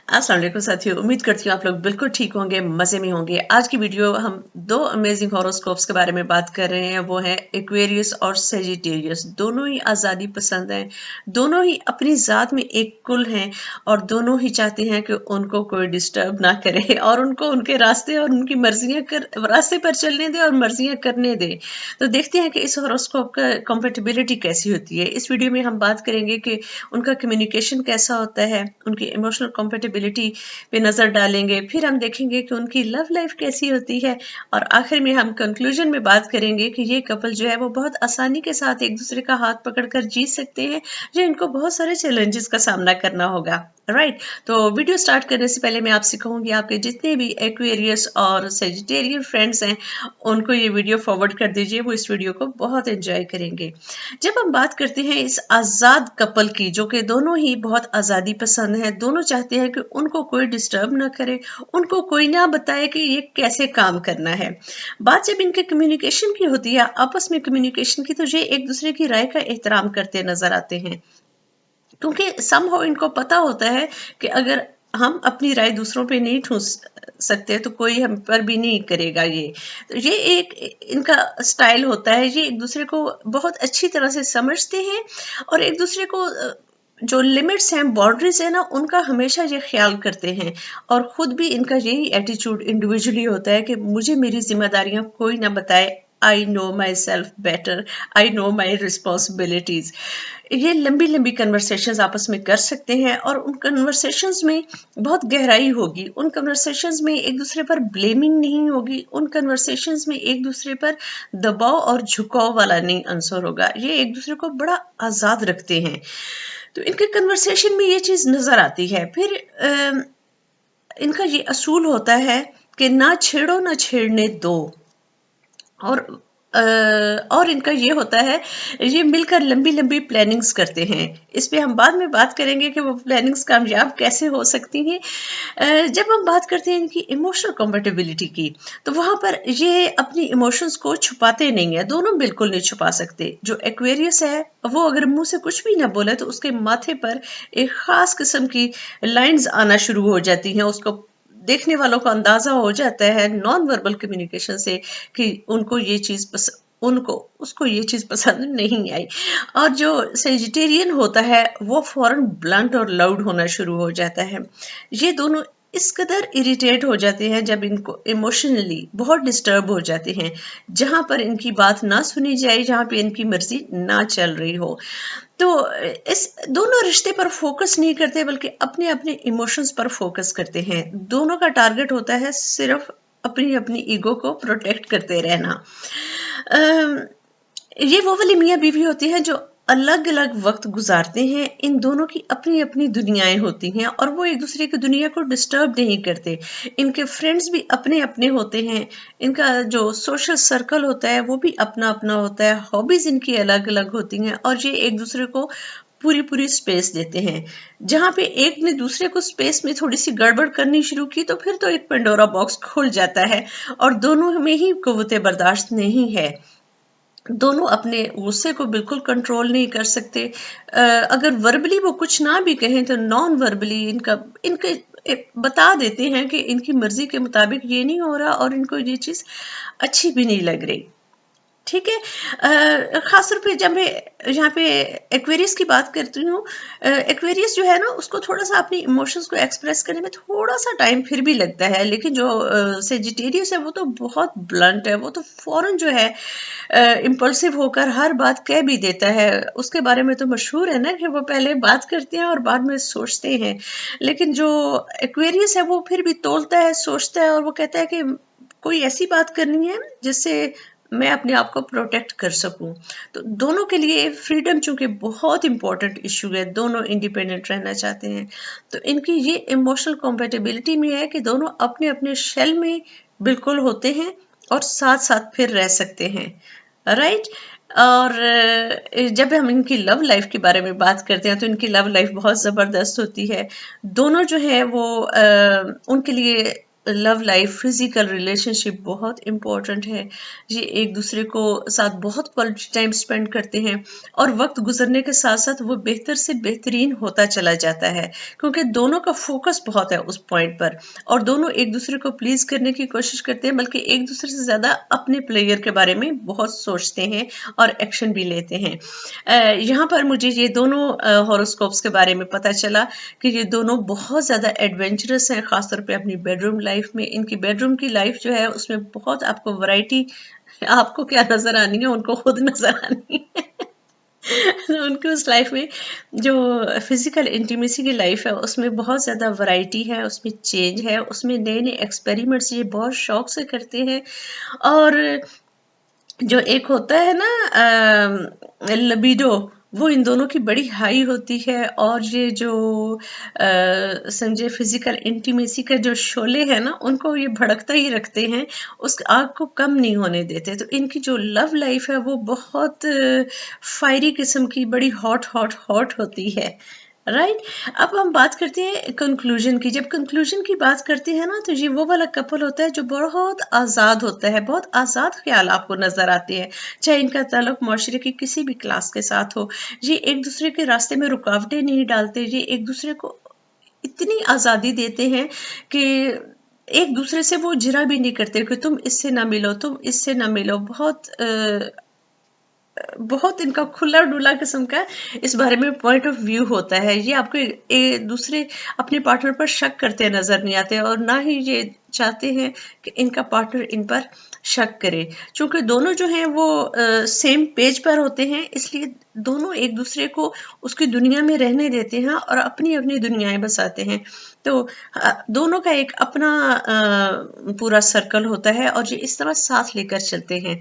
अस्सलाम वालेकुम साथियों, उम्मीद करती हूँ आप लोग बिल्कुल ठीक होंगे, मज़े में होंगे। आज की वीडियो हम 2 अमेजिंग हॉरोस्कोप्स के बारे में बात कर रहे हैं। वो हैं एक्वेरियस और सेजिटेरियस। दोनों ही आज़ादी पसंद हैं, दोनों ही अपनी ज़ात में एक कुल हैं और दोनों ही चाहते हैं कि उनको कोई डिस्टर्ब ना करे और उनको उनके रास्ते और उनकी मर्जियाँ कर रास्ते पर चलने दें और मर्जियाँ करने दें। तो देखते हैं कि इस हॉरोस्कोप का कंपैटिबिलिटी कैसी होती है। इस वीडियो में हम बात करेंगे कि उनका कम्युनिकेशन कैसा होता है, उनकी इमोशनल कंपैटिबिलिटी पे नज़र डालेंगे, फिर हम देखेंगे कि उनकी लव लाइफ कैसी होती है और आखिर में हम कंक्लूजन में बात करेंगे कि ये कपल जो है वो बहुत आसानी के साथ एक दूसरे का हाथ पकड़कर जी सकते हैं, जो इनको बहुत सारे चैलेंजेस का सामना करना होगा। राइट, तो वीडियो स्टार्ट करने से पहले मैं आपसे कहूँगी आपके जितने भी एक्वेरियस और सेजिटेरियन फ्रेंड्स हैं उनको ये वीडियो फॉरवर्ड कर दीजिए, वो इस वीडियो को बहुत एंजॉय करेंगे। जब हम बात करते हैं इस आज़ाद कपल की, जो कि दोनों ही बहुत आज़ादी पसंद है, दोनों चाहते हैं कि उनको कोई डिस्टर्ब ना करे, उनको कोई ना बताए कि ये कैसे काम करना है। बात जब इनके कम्युनिकेशन की होती है, आपस में कम्युनिकेशन की, तो ये एक दूसरे की राय का एहतराम करते नजर आते हैं, क्योंकि समहाउ इनको पता होता है कि अगर हम अपनी राय दूसरों पे नहीं ठूस सकते तो कोई हम पर भी नहीं करेगा। ये तो ये एक इनका स्टाइल होता है। ये एक दूसरे को बहुत अच्छी तरह से समझते हैं और एक दूसरे को जो लिमिट्स हैं, बाउंड्रीज है ना, उनका हमेशा ये ख्याल करते हैं और खुद भी इनका यही एटीट्यूड इंडिविजुअली होता है कि मुझे मेरी जिम्मेदारियां कोई ना बताए, I know my self better, I know my responsibilities. ये लंबी लंबी कन्वर्सेशंस आपस में कर सकते हैं और उन कन्वर्सेशंस में बहुत गहराई होगी, उन कन्वर्सेशंस में एक दूसरे पर ब्लेमिंग नहीं होगी, उन कन्वर्सेशंस में एक दूसरे पर दबाव और झुकाव वाला नहीं आंसर होगा। ये एक दूसरे को बड़ा आज़ाद रखते हैं, तो इनके कन्वर्सेशन में ये चीज़ नज़र आती है। फिर इनका ये असूल होता है कि ना छेड़ो ना छेड़ने दो, और और इनका ये होता है, ये मिलकर लंबी लंबी प्लानिंग्स करते हैं। इस पे हम बाद में बात करेंगे कि वो प्लानिंग्स कामयाब कैसे हो सकती हैं। जब हम बात करते हैं इनकी इमोशनल कंपेटिबिलिटी की, तो वहाँ पर ये अपनी इमोशंस को छुपाते नहीं है, दोनों बिल्कुल नहीं छुपा सकते। जो एक्वेरियस है वो अगर मुंह से कुछ भी ना बोले तो उसके माथे पर एक खास किस्म की लाइंस आना शुरू हो जाती हैं, उसको देखने वालों को अंदाजा हो जाता है नॉन वर्बल कम्युनिकेशन से कि उनको ये चीज उनको उसको ये चीज पसंद नहीं आई। और जो सेजिटेरियन होता है वो फौरन ब्लंट और लाउड होना शुरू हो जाता है। ये दोनों इस कदर इरिटेट हो जाते हैं जब इनको इमोशनली बहुत डिस्टर्ब हो जाते हैं, जहां पर इनकी बात ना सुनी जाए, जहां पे इनकी मर्जी ना चल रही हो। तो इस दोनों रिश्ते पर फोकस नहीं करते बल्कि अपने अपने इमोशंस पर फोकस करते हैं। दोनों का टारगेट होता है सिर्फ अपनी अपनी ईगो को प्रोटेक्ट करते रहना। अम, ये वो वाली मियाँ बीवी होती हैं जो अलग अलग वक्त गुजारते हैं, इन दोनों की अपनी अपनी दुनियाएं होती हैं और वो एक दूसरे की दुनिया को डिस्टर्ब नहीं करते। इनके फ्रेंड्स भी अपने अपने होते हैं, इनका जो सोशल सर्कल होता है वो भी अपना अपना होता है, हॉबीज इनकी अलग अलग होती हैं और ये एक दूसरे को पूरी पूरी स्पेस देते हैं। जहां पे एक ने दूसरे को स्पेस में थोड़ी सी गड़बड़ करनी शुरू की तो फिर तो एक पेंडोरा बॉक्स खुल जाता है और दोनों में ही कुव्वते बर्दाश्त नहीं है। दोनों अपने गुस्से को बिल्कुल कंट्रोल नहीं कर सकते। अगर वर्बली वो कुछ ना भी कहें तो नॉन वर्बली इनका इनके बता देते हैं कि इनकी मर्जी के मुताबिक ये नहीं हो रहा और इनको ये चीज अच्छी भी नहीं लग रही। ठीक है। खास तौर पे जब मैं यहाँ पे एक्वेरियस की बात करती हूँ, एक्वेरियस जो है ना उसको थोड़ा सा अपनी इमोशंस को एक्सप्रेस करने में थोड़ा सा टाइम फिर भी लगता है, लेकिन जो सेजिटेरियस है वो तो बहुत ब्लंट है, वो तो फौरन जो है इम्पल्सिव होकर हर बात कह भी देता है। उसके बारे में तो मशहूर है ना कि वो पहले बात करते हैं और बाद में सोचते हैं, लेकिन जो एक्वेरियस है वो फिर भी तोलता है, सोचता है और वो कहता है कि कोई ऐसी बात करनी है जिससे मैं अपने आप को प्रोटेक्ट कर सकूं। तो दोनों के लिए फ्रीडम चूंकि बहुत इंपॉर्टेंट इशू है, दोनों इंडिपेंडेंट रहना चाहते हैं, तो इनकी ये इमोशनल कंपेटिबिलिटी में है कि दोनों अपने अपने शेल में बिल्कुल होते हैं और साथ साथ फिर रह सकते हैं। राइट। और जब हम इनकी लव लाइफ के बारे में बात करते हैं तो इनकी लव लाइफ बहुत ज़बरदस्त होती है। दोनों जो है वो उनके लिए लव लाइफ, फिजिकल रिलेशनशिप बहुत इम्पोर्टेंट है। ये एक दूसरे को साथ बहुत क्वालिटी टाइम स्पेंड करते हैं और वक्त गुजरने के साथ साथ वो बेहतर से बेहतरीन होता चला जाता है, क्योंकि दोनों का फोकस बहुत है उस पॉइंट पर और दोनों एक दूसरे को प्लीज करने की कोशिश करते हैं, बल्कि एक दूसरे से ज्यादा अपने प्लेयर के बारे में बहुत सोचते हैं और एक्शन भी लेते हैं। यहाँ पर मुझे ये दोनों हॉरोस्कोप्स के बारे में पता चला कि ये दोनों बहुत ज़्यादा एडवेंचरस हैं, ख़ासतौर पे अपनी बेडरूम लाइफ में। इनकी बेडरूम की लाइफ जो है उसमें बहुत आपको वैरायटी, आपको क्या नज़र आनी है उनको खुद नज़र आनी है। तो उनकी उस लाइफ में जो फिजिकल इंटीमेसी की लाइफ है उसमें बहुत ज़्यादा वैरायटी है, उसमें चेंज है, उसमें नए नए एक्सपेरिमेंट्स ये बहुत शौक से करते हैं। और जो एक होता है ना लिबिडो, वो इन दोनों की बड़ी हाई होती है। और ये जो समझे फिजिकल इंटीमेसी का जो शोले है ना, उनको ये भड़कता ही रखते हैं, उस आग को कम नहीं होने देते। तो इनकी जो लव लाइफ है वो बहुत फायरी किस्म की, बड़ी हॉट हॉट हॉट होती है। राइट। अब हम बात करते हैं कंक्लूजन की। जब कंक्लूजन की बात करते हैं ना, तो ये वो वाला कपल होता है जो बहुत आज़ाद होता है, बहुत आज़ाद ख्याल आपको नज़र आते हैं, चाहे इनका ताल्लुक माशरे की किसी भी क्लास के साथ हो। ये एक दूसरे के रास्ते में रुकावटें नहीं डालते, ये एक दूसरे को इतनी आज़ादी देते हैं कि एक दूसरे से वो जिरा भी नहीं करते कि तुम इससे ना मिलो, तुम इससे ना मिलो। बहुत इनका खुला डुला किस्म का इस बारे में पॉइंट ऑफ व्यू होता है। ये आपको दूसरे अपने पार्टनर पर शक करते नजर नहीं आते और ना ही ये चाहते हैं कि इनका पार्टनर इन पर शक करे। चूंकि दोनों जो हैं वो सेम पेज पर होते हैं, इसलिए दोनों एक दूसरे को उसकी दुनिया में रहने देते हैं और अपनी अपनी दुनियाएं बसाते हैं। तो दोनों का एक अपना पूरा सर्कल होता है और ये इस तरह साथ लेकर चलते हैं।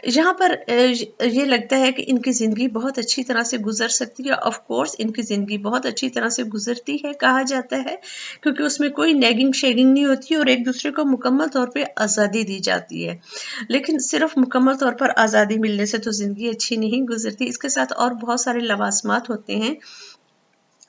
यहाँ पर ये लगता है कि इनकी ज़िंदगी बहुत अच्छी तरह से गुजर सकती है। ऑफ कोर्स इनकी ज़िंदगी बहुत अच्छी तरह से गुजरती है, कहा जाता है, क्योंकि उसमें कोई नैगिंग शेगिंग नहीं होती और एक दूसरे को मुकम्मल तौर पे आज़ादी दी जाती है। लेकिन सिर्फ मुकम्मल तौर पर आज़ादी मिलने से तो ज़िंदगी अच्छी नहीं गुजरती, इसके साथ और बहुत सारे लवाजमात होते हैं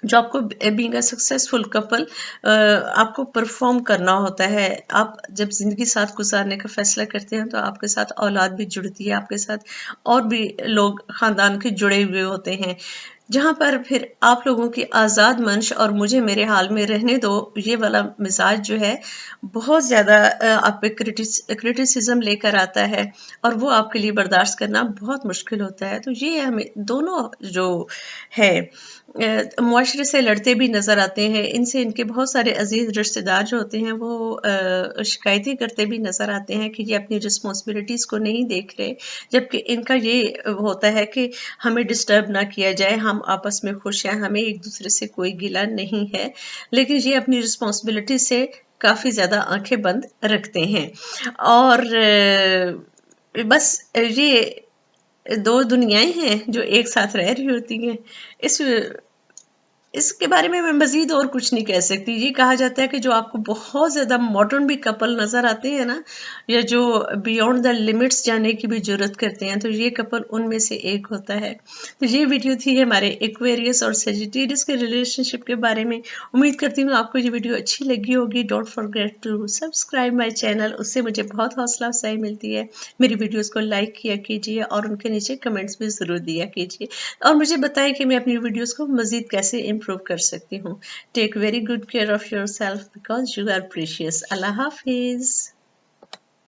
जो आपको बीइंग अ सक्सेसफुल कपल आपको परफॉर्म करना होता है। आप जब ज़िंदगी साथ गुजारने का फैसला करते हैं तो आपके साथ औलाद भी जुड़ती है, आपके साथ और भी लोग ख़ानदान के जुड़े हुए होते हैं, जहाँ पर फिर आप लोगों की आज़ाद मंश और मुझे मेरे हाल में रहने दो ये वाला मिजाज जो है बहुत ज़्यादा आप पे क्रिटिसिज्म लेकर आता है और वो आपके लिए बर्दाश्त करना बहुत मुश्किल होता है। तो ये हमें दोनों जो है मुआशरे से लड़ते भी नज़र आते हैं। इनसे इनके बहुत सारे अजीज़ रिश्तेदार जो होते हैं वो शिकायतें करते भी नज़र आते हैं कि ये अपनी रिस्पॉन्सिबिलिटीज़ को नहीं देख रहे, जबकि इनका ये होता है कि हमें डिस्टर्ब ना किया जाए, हम आपस में खुश हैं, हमें एक दूसरे से कोई गिला नहीं है। लेकिन ये अपनी रिस्पॉन्सिबिलिटी से काफ़ी ज़्यादा आंखें बंद रखते हैं। और बस ये दो दुनियाएं हैं जो एक साथ रह रही होती हैं। इस इसके बारे में मैं मज़ीद और कुछ नहीं कह सकती। ये कहा जाता है कि जो आपको बहुत ज़्यादा मॉडर्न भी कपल नज़र आते हैं ना, या जो बियॉन्ड द लिमिट्स जाने की भी ज़रूरत करते हैं, तो ये कपल उनमें से एक होता है। तो ये वीडियो थी हमारे एक्वेरियस और सेजिटेरियस के रिलेशनशिप के बारे में। उम्मीद करती हूँ आपको ये वीडियो अच्छी लगी होगी। Don't forget to subscribe my channel, उससे मुझे बहुत हौसला अफजाई मिलती है। मेरी वीडियोज़ को लाइक किया कीजिए और उनके नीचे कमेंट्स भी ज़रूर दिया कीजिए और मुझे बताएं कि मैं अपनी वीडियोज़ को मज़ीद कैसे इम्प्रूव कर सकती हूँ। Take very good care of yourself because you are precious. Allah हाफिज़।